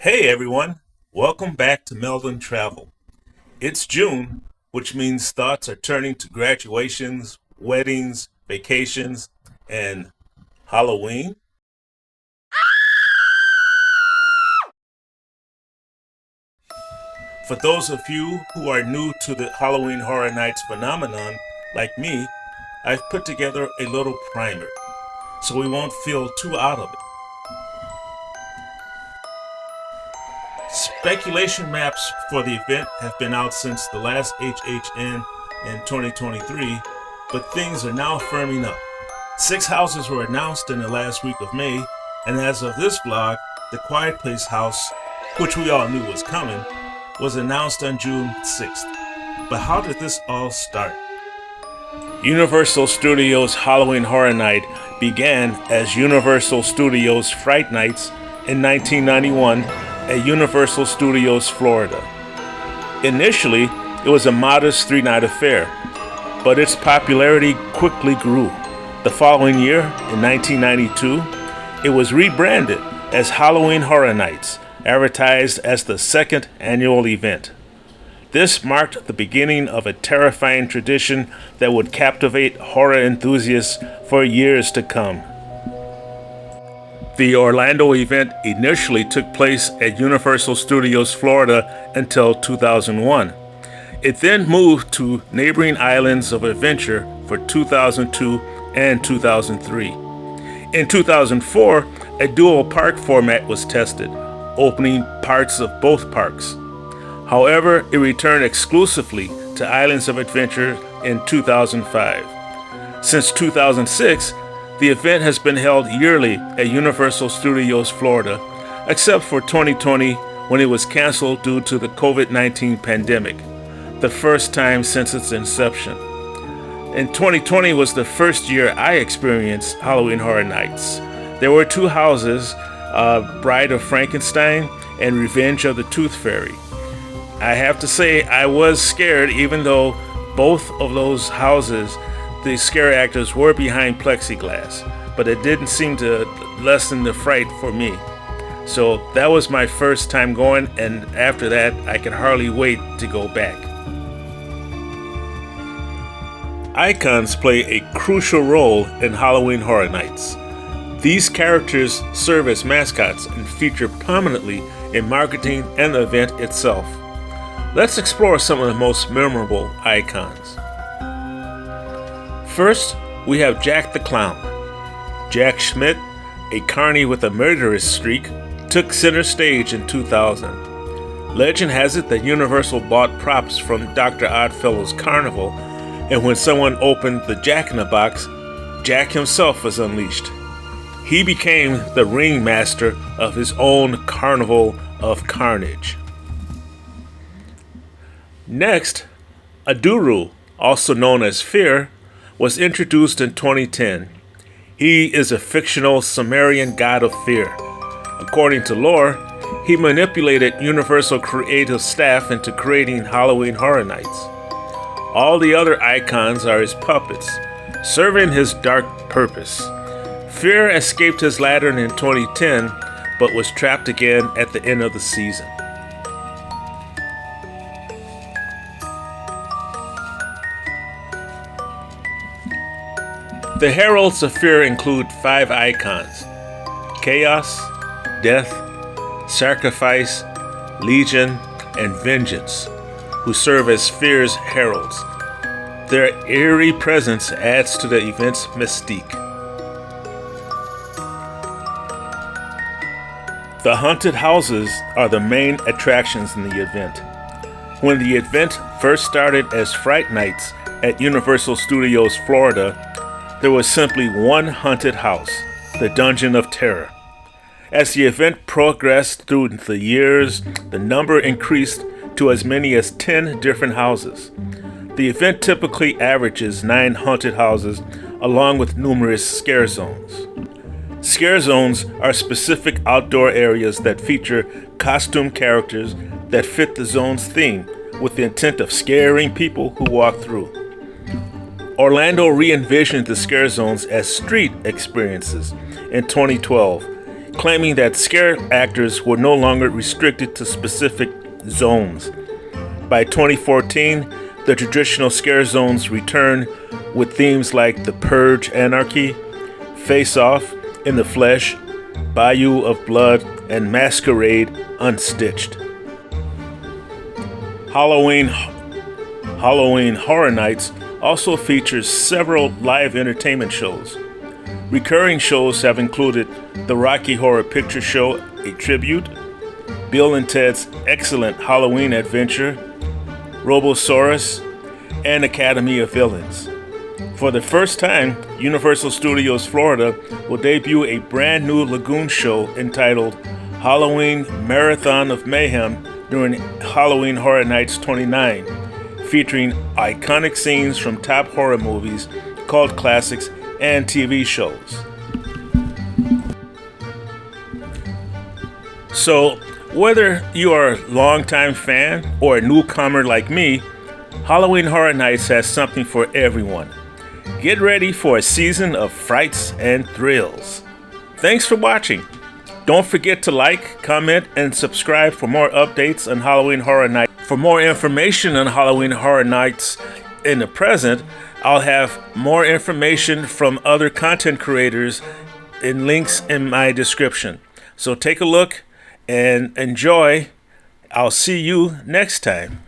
Hey everyone, welcome back to Melbourne Travel. It's June, which means thoughts are turning to graduations, weddings, vacations, and Halloween. For those of you who are new to the Halloween Horror Nights phenomenon, like me, I've put together a little primer, so we won't feel too out of it. Speculation maps for the event have been out since the last HHN in 2023, but things are now firming up. 6 houses were announced in the last week of May, and as of this vlog, the Quiet Place house, which we all knew was coming, was announced on June 6th. But how did this all start? Universal Studios Halloween Horror Night began as Universal Studios Fright Nights in 1991 at Universal Studios, Florida. Initially, it was a modest 3-night affair, but its popularity quickly grew. The following year, in 1992, it was rebranded as Halloween Horror Nights, advertised as the second annual event. This marked the beginning of a terrifying tradition that would captivate horror enthusiasts for years to come. The Orlando event initially took place at Universal Studios Florida until 2001. It then moved to neighboring islands of adventure for 2002 and 2003. In 2004, a dual park format was tested, opening parts of both parks. However, it returned exclusively to Islands of Adventure in 2005. Since 2006, the event has been held yearly at Universal Studios Florida, except for 2020 when it was canceled due to the COVID-19 pandemic, the first time since its inception. And 2020 was the first year I experienced Halloween Horror Nights. There were 2 houses, Bride of Frankenstein and Revenge of the Tooth Fairy. I have to say I was scared, even though both of those houses, the scare actors were behind plexiglass, but it didn't seem to lessen the fright for me. So that was my first time going, and after that I could hardly wait to go back. Icons play a crucial role in Halloween Horror Nights. These characters serve as mascots and feature prominently in marketing and the event itself. Let's explore some of the most memorable icons. First, we have Jack the Clown. Jack Schmidt, a carny with a murderous streak, took center stage in 2000. Legend has it that Universal bought props from Dr. Oddfellow's Carnival, and when someone opened the Jack-in-the-Box, Jack himself was unleashed. He became the ringmaster of his own Carnival of Carnage. Next, Aduru, also known as Fear, was introduced in 2010. He is a fictional Sumerian god of fear. According to lore, he manipulated Universal creative staff into creating Halloween Horror Nights. All the other icons are his puppets, serving his dark purpose. Fear escaped his lantern in 2010, but was trapped again at the end of the season. The Heralds of Fear include 5 icons: Chaos, Death, Sacrifice, Legion, and Vengeance, who serve as Fear's heralds. Their eerie presence adds to the event's mystique. The haunted houses are the main attractions in the event. When the event first started as Fright Nights at Universal Studios Florida, there was simply one haunted house, the Dungeon of Terror. As the event progressed through the years, the number increased to as many as 10 different houses. The event typically averages 9 haunted houses, along with numerous scare zones. Scare zones are specific outdoor areas that feature costume characters that fit the zone's theme, with the intent of scaring people who walk through. Orlando re-envisioned the scare zones as street experiences in 2012, claiming that scare actors were no longer restricted to specific zones. By 2014, the traditional scare zones returned with themes like The Purge Anarchy, Face Off, In the Flesh, Bayou of Blood, and Masquerade Unstitched. Halloween Horror Nights also features several live entertainment shows. Recurring shows have included the Rocky Horror Picture Show, a tribute, Bill and Ted's Excellent Halloween Adventure, Robosaurus, and Academy of Villains. For the first time, Universal Studios Florida will debut a brand new Lagoon show entitled Halloween Marathon of Mayhem during Halloween Horror Nights 29, featuring iconic scenes from top horror movies, cult classics, and TV shows. So, whether you are a longtime fan or a newcomer like me, Halloween Horror Nights has something for everyone. Get ready for a season of frights and thrills. Thanks for watching. Don't forget to like, comment, and subscribe for more updates on Halloween Horror Nights. For more information on Halloween Horror Nights in the present, I'll have more information from other content creators in links in my description. So take a look and enjoy. I'll see you next time.